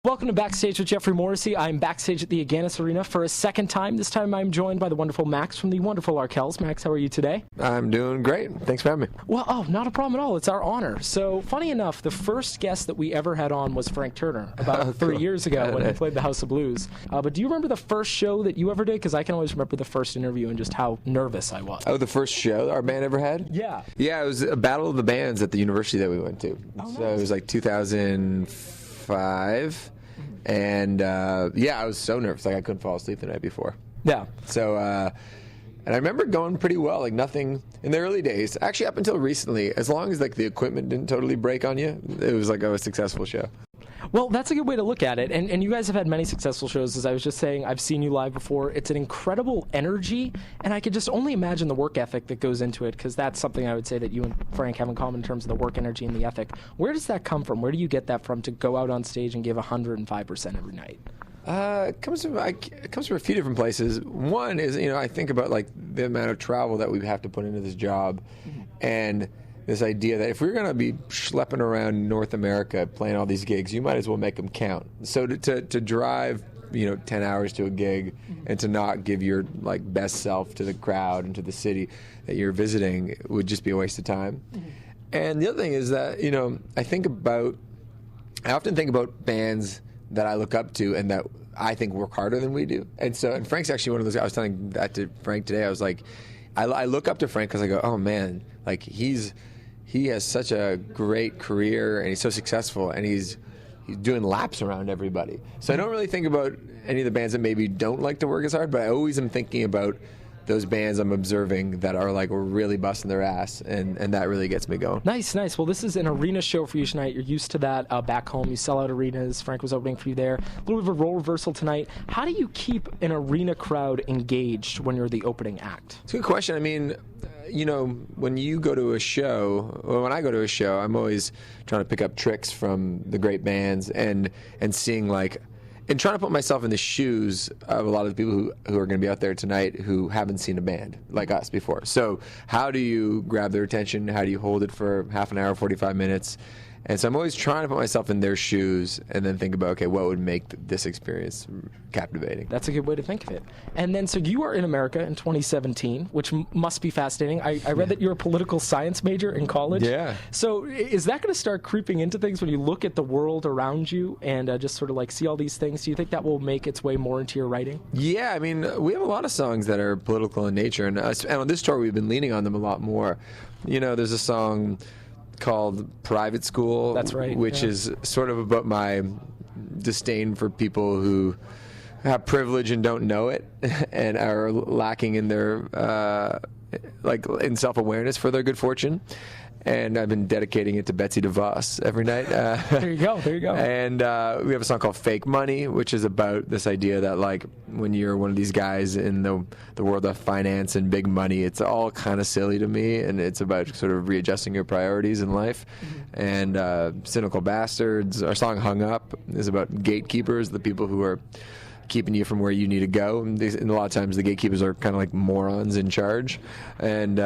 Welcome to Backstage with Geoffrey Morrissey. I'm backstage at the Agganis Arena for a second time. This time I'm joined by the wonderful Max from the wonderful Arkells. Max, how are you today? I'm doing great. Thanks for having me. Well, not a problem at all. It's our honor. So, funny enough, the first guest that we ever had on was Frank Turner about 3 years ago when he played the House of Blues. But do you remember the first show that you ever did? Because I can always remember the first interview and just how nervous I was. Oh, the first show our band ever had? Yeah. Yeah, it was a battle of the bands at the university that we went to. Oh, so nice. It was like 2005. And I was so nervous, like I couldn't fall asleep the night before. Yeah. So, and I remember going pretty well, like nothing in the early days. Actually, up until recently, as long as like the equipment didn't totally break on you, it was like a successful show. Well, that's a good way to look at it. And you guys have had many successful shows. As I was just saying, I've seen you live before. It's an incredible energy, and I could just only imagine the work ethic that goes into it, because that's something I would say that you and Frank have in common in terms of the work energy and the ethic. Where does that come from? Where do you get that from to go out on stage and give 105% every night? It comes from a few different places. One is, I think about like the amount of travel that we have to put into this job, and this idea that if we're going to be schlepping around North America playing all these gigs, you might as well make them count. So to drive 10 hours to a gig and to not give your like best self to the crowd and to the city that you're visiting would just be a waste of time. And the other thing is that I often think about bands that I look up to and that I think work harder than we do. And Frank's actually one of those. I was telling that to Frank today. I was like, I look up to Frank because I go, oh man, like he has such a great career and he's so successful and he's doing laps around everybody. So I don't really think about any of the bands that maybe don't like to work as hard, but I always am thinking about those bands I'm observing that are like really busting their ass, and that really gets me going. Nice. Well, this is an arena show for you tonight. You're used to that back home. You sell out arenas. Frank was opening for you there. A little bit of a role reversal tonight. How do you keep an arena crowd engaged when you're the opening act? It's a good question. I mean, when you go to a show, or when I go to a show, I'm always trying to pick up tricks from the great bands and seeing like, and trying to put myself in the shoes of a lot of the people who are going to be out there tonight who haven't seen a band like us before. So how do you grab their attention? How do you hold it for half an hour, 45 minutes? And so I'm always trying to put myself in their shoes and then think about, okay, what would make this experience captivating? That's a good way to think of it. And then, so you are in America in 2017, which must be fascinating. I read that you're a political science major in college. Yeah. So is that going to start creeping into things when you look at the world around you and just sort of like see all these things? Do you think that will make its way more into your writing? Yeah, I mean, we have a lot of songs that are political in nature, and on this tour we've been leaning on them a lot more. There's a song called Private School. That's right. Which is sort of about my disdain for people who have privilege and don't know it and are lacking in their in self-awareness for their good fortune. And I've been dedicating it to Betsy DeVos every night. There you go. And we have a song called Fake Money, which is about this idea that like when you're one of these guys in the world of finance and big money, it's all kind of silly to me, and it's about sort of readjusting your priorities in life. And Cynical Bastards, our song Hung Up, is about gatekeepers, the people who are keeping you from where you need to go. And a lot of times the gatekeepers are kind of like morons in charge. And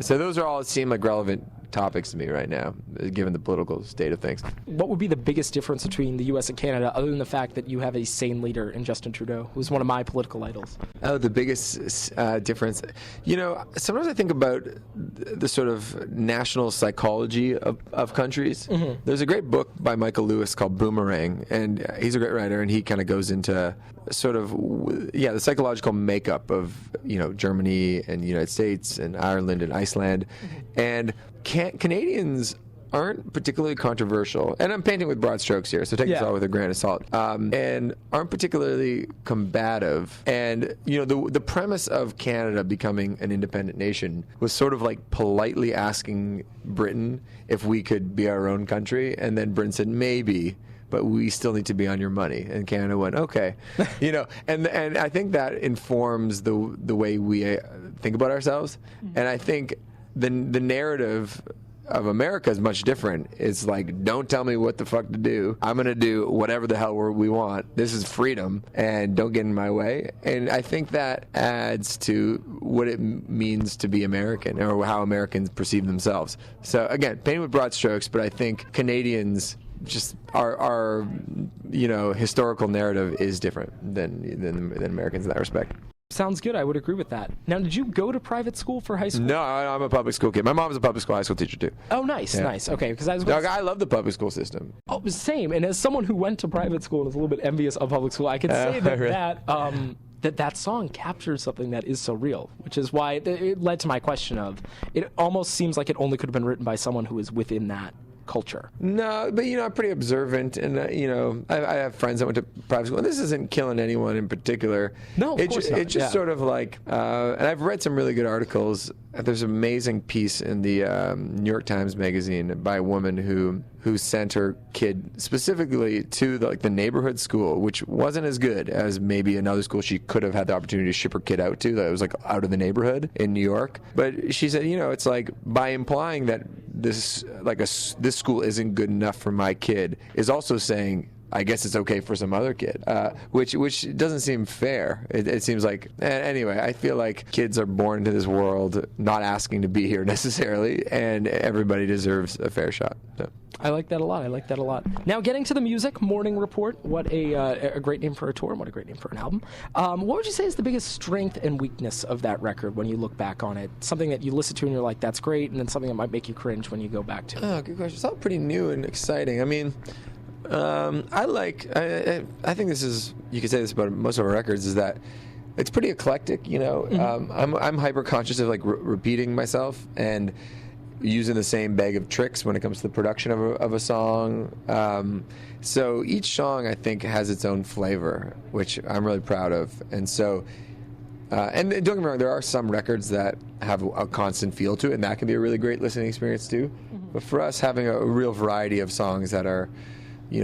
so those are all seem like relevant topics to me right now, given the political state of things. What would be the biggest difference between the U.S. and Canada, other than the fact that you have a sane leader in Justin Trudeau, who's one of my political idols? Oh, the biggest difference. Sometimes I think about the sort of national psychology of countries. Mm-hmm. There's a great book by Michael Lewis called Boomerang, and he's a great writer, and he kind of goes into sort of, the psychological makeup of, Germany and the United States and Ireland and Iceland. Mm-hmm. And Canadians aren't particularly controversial, and I'm painting with broad strokes here, so take this all with a grain of salt, and aren't particularly combative. And, the premise of Canada becoming an independent nation was sort of like politely asking Britain if we could be our own country, and then Britain said, maybe, but we still need to be on your money. And Canada went, okay. And I think that informs the way we think about ourselves. And I think the narrative of America is much different. It's like, don't tell me what the fuck to do. I'm going to do whatever the hell we want. This is freedom, and don't get in my way. And I think that adds to what it means to be American, or how Americans perceive themselves. So again, painting with broad strokes, but I think Canadians just our historical narrative is different than Americans in that respect. Sounds good. I would agree with that. Now, did you go to private school for high school? No, I'm a public school kid. My mom's a public school high school teacher too. Oh, nice, nice. Okay, because I love the public school system. Oh, same. And as someone who went to private school and is a little bit envious of public school, I could say that really? that song captures something that is so real, which is why it led to my question of, it almost seems like it only could have been written by someone who is within that culture. No, but I'm pretty observant, and I have friends that went to private school, and this isn't killing anyone in particular. No, of course not. It's just sort of like, and I've read some really good articles. There's an amazing piece in the New York Times magazine by a woman who sent her kid specifically to the neighborhood school, which wasn't as good as maybe another school she could have had the opportunity to ship her kid out to, that was like out of the neighborhood in New York. But she said, it's like by implying that this school isn't good enough for my kid is also saying, I guess it's okay for some other kid, which doesn't seem fair. It seems like, anyway, I feel like kids are born into this world not asking to be here necessarily, and everybody deserves a fair shot. So. I like that a lot. Now, getting to the music, Morning Report, what a great name for a tour, and what a great name for an album. What would you say is the biggest strength and weakness of that record when you look back on it? Something that you listen to and you're like, that's great, and then something that might make you cringe when you go back to it. Oh, good question. It's all pretty new and exciting. I mean, I think this is, you could say this about most of our records, is that it's pretty eclectic, Mm-hmm. I'm hyper conscious of repeating myself and using the same bag of tricks when it comes to the production of a song. So each song, I think, has its own flavor, which I'm really proud of. And so, and don't get me wrong, there are some records that have a constant feel to it, and that can be a really great listening experience too. Mm-hmm. But for us, having a real variety of songs that are,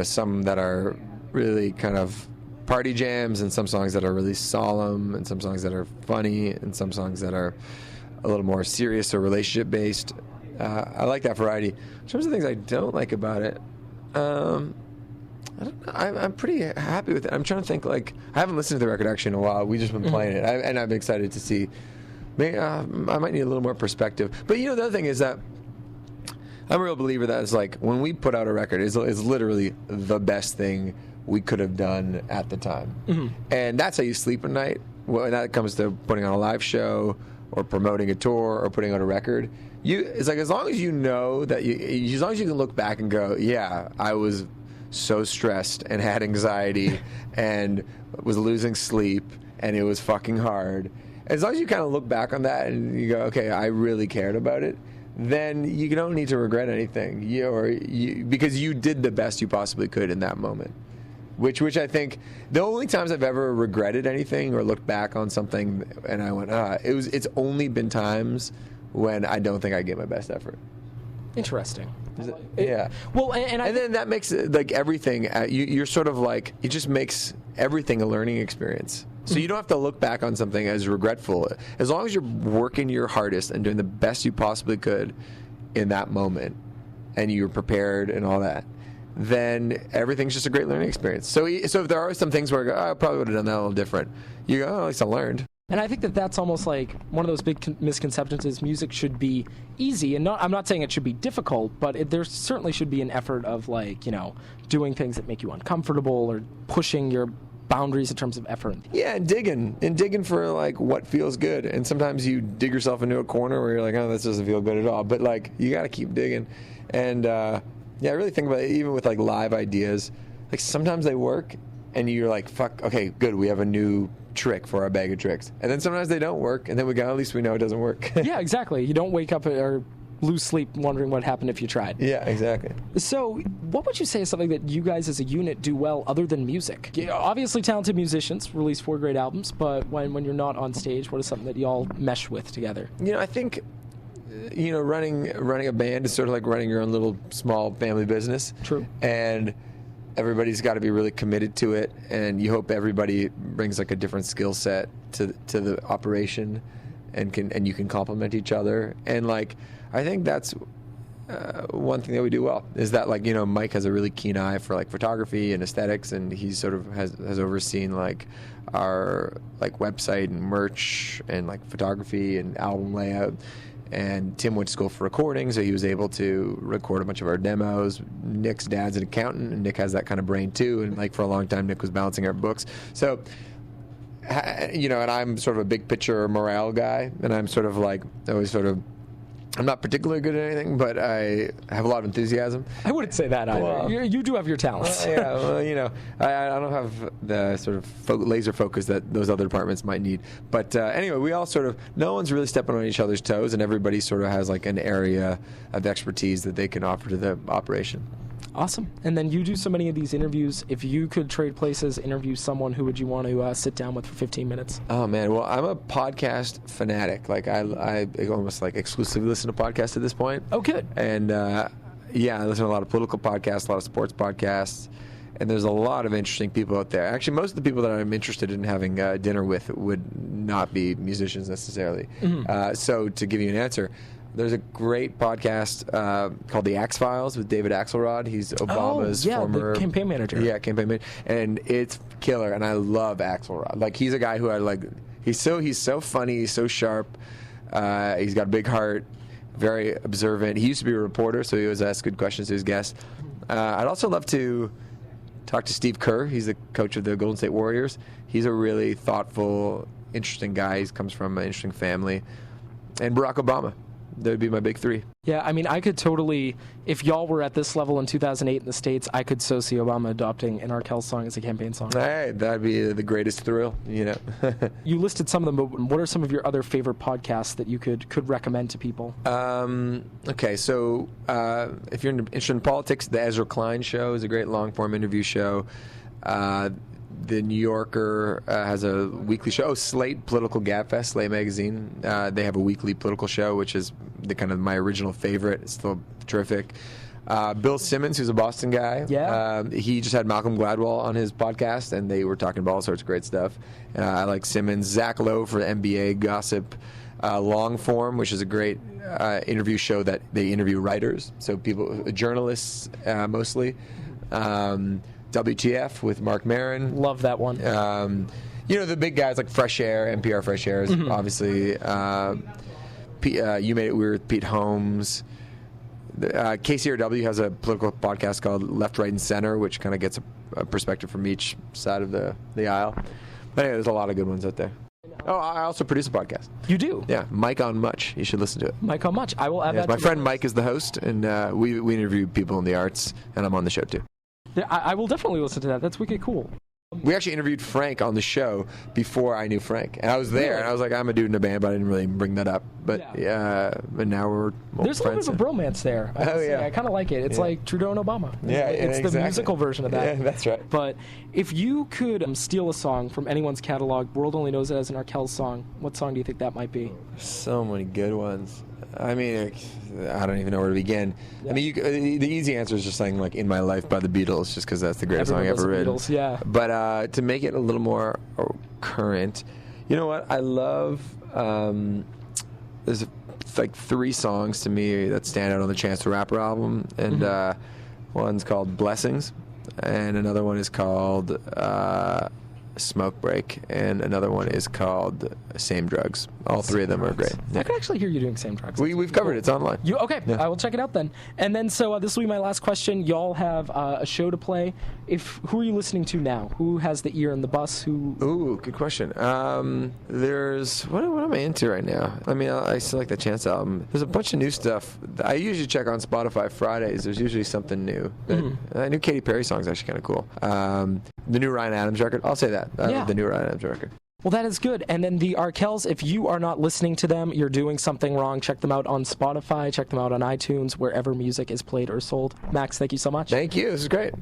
some that are really kind of party jams, and some songs that are really solemn, and some songs that are funny, and some songs that are a little more serious or relationship based. I like that variety. In terms of things I don't like about it, I don't know. I'm pretty happy with it. I'm trying to think. I haven't listened to the record actually in a while. We've just been playing it, and I'm excited to see. Maybe, I might need a little more perspective. But the other thing is that I'm a real believer that it's when we put out a record, it's literally the best thing we could have done at the time. Mm-hmm. And that's how you sleep at night when that comes to putting on a live show or promoting a tour or putting out a record. It's as long as you know that as long as you can look back and go, yeah, I was so stressed and had anxiety and was losing sleep and it was fucking hard. As long as you kind of look back on that and you go, okay, I really cared about it, then you don't need to regret anything, because you did the best you possibly could in that moment. Which I think the only times I've ever regretted anything or looked back on something and I went, it's only been times when I don't think I gave my best effort. Interesting. Yeah. Well, and then that makes everything. You're sort of it just makes everything a learning experience. So you don't have to look back on something as regretful. As long as you're working your hardest and doing the best you possibly could in that moment, and you're prepared and all that, then everything's just a great learning experience. So if there are some things where I go, I probably would have done that a little different, you go, at least I learned. And I think that's almost like one of those big misconceptions is music should be easy. And I'm not saying it should be difficult, but there certainly should be an effort of doing things that make you uncomfortable or pushing your boundaries in terms of effort. Yeah, and digging for what feels good. And sometimes you dig yourself into a corner where you're like, oh, this doesn't feel good at all. But you got to keep digging. And I really think about it, even with live ideas. Sometimes they work, and you're like, fuck, okay, good, we have a new trick for our bag of tricks. And then sometimes they don't work, and then at least we know it doesn't work. Yeah, exactly. You don't wake up or lose sleep wondering what happened if you tried. Yeah, exactly. So what would you say is something that you guys as a unit do well other than music? Obviously talented musicians, release 4 great albums, but when you're not on stage, what is something that y'all mesh with together? I think running a band is sort of like running your own little small family business. True. And everybody's got to be really committed to it, and you hope everybody brings a different skill set to the operation, and you can complement each other. And I think that's one thing that we do well is that Mike has a really keen eye for photography and aesthetics, and he sort of has overseen our website and merch and photography and album layout. And Tim went to school for recording, so he was able to record a bunch of our demos. Nick's dad's an accountant, and Nick has that kind of brain too. And like for a long time, Nick was balancing our books. So, and I'm sort of a big picture morale guy, and I'm sort of like always sort of. I'm not particularly good at anything, but I have a lot of enthusiasm. I wouldn't say that either. Well, you do have your talents. Yeah, well, I don't have the sort of laser focus that those other departments might need. But anyway, we all sort of, no one's really stepping on each other's toes, and everybody sort of has like an area of expertise that they can offer to the operation. Awesome. And then you do so many of these interviews. If you could trade places, interview someone, who would you want to sit down with for 15 minutes? Oh, man. Well, I'm a podcast fanatic. Like, I almost like exclusively listen to podcasts at this point. Oh, good. And, I listen to a lot of political podcasts, a lot of sports podcasts. And there's a lot of interesting people out there. Actually, most of the people that I'm interested in having dinner with would not be musicians necessarily. Mm-hmm. So to give you an answer, there's a great podcast called The Axe Files with David Axelrod. He's Obama's former the campaign manager. Yeah, campaign manager, and it's killer. And I love Axelrod. Like, he's a guy who I like. He's so funny. He's so sharp. He's got a big heart. Very observant. He used to be a reporter, so he always asks good questions to his guests. I'd also love to talk to Steve Kerr. He's the coach of the Golden State Warriors. He's a really thoughtful, interesting guy. He comes from an interesting family. And Barack Obama. That would be my big three. Yeah, I mean, I could totally, if y'all were at this level in 2008 in the States, I could so see Obama adopting an Arkells song as a campaign song. Hey, that'd be the greatest thrill, You listed some of them, but what are some of your other favorite podcasts that you could recommend to people? Okay, so if you're interested in politics, the Ezra Klein Show is a great long-form interview show. The New Yorker has a weekly show. Oh, Slate Political Gabfest, Slate Magazine. They have a weekly political show, which is the kind of my original favorite. It's still terrific. Bill Simmons, who's a Boston guy. Yeah. He just had Malcolm Gladwell on his podcast, and they were talking about all sorts of great stuff. I like Simmons. Zach Lowe for NBA Gossip. Long Form, which is a great interview show that they interview writers, so people, journalists mostly. WTF with Mark Maron. Love that one. The big guys like Fresh Air, NPR Fresh Air is obviously. You Made It Weird with Pete Holmes. KCRW has a political podcast called Left, Right, and Center, which kind of gets a perspective from each side of the aisle. But anyway, there's a lot of good ones out there. Oh, I also produce a podcast. You do? Yeah, Mike on Much. You should listen to it. Mike on Much. I will add that. My friend Mike is the host, and we interview people in the arts, and I'm on the show too. Yeah, I will definitely listen to that. That's wicked cool. We actually interviewed Frank on the show before I knew Frank, and I was there, and I was like, I'm a dude in a band, but I didn't really bring that up. But and now we're there's a little bit of a bromance there. I kind of like it. It's like Trudeau and Obama. Yeah, it's exactly. the musical version of that. Yeah, that's right. But if you could steal a song from anyone's catalog, world only knows it as an Arkells song, what song do you think that might be? So many good ones. I mean, I don't even know where to begin. Yeah. I mean, the easy answer is just saying like "In My Life" by the Beatles, just because that's the greatest song ever written. Beatles, yeah. But to make it a little more current, you know what? I love. There's like 3 songs to me that stand out on the Chance the Rapper album, and one's called "Blessings," and another one is called "Smoke Break," and another one is called "Same Drugs." All 3 of them are great. Yeah. I could actually hear you doing "Same Drugs." We've covered it. It's online. Okay, yeah. I will check it out then. And then, so this will be my last question. Y'all have a show to play. Who are you listening to now? Who has the ear in the bus? Ooh, good question. There's what am I into right now? I mean, I still like the Chance album. There's a bunch of new stuff. I usually check on Spotify Fridays. There's usually something new. I knew Katy Perry song's actually kind of cool. The new Ryan Adams record. I'll say that. The new Ryan Adams record. Well, that is good. And then the Arkells, if you are not listening to them, you're doing something wrong. Check them out on Spotify. Check them out on iTunes, wherever music is played or sold. Max, thank you so much. Thank you. This is great.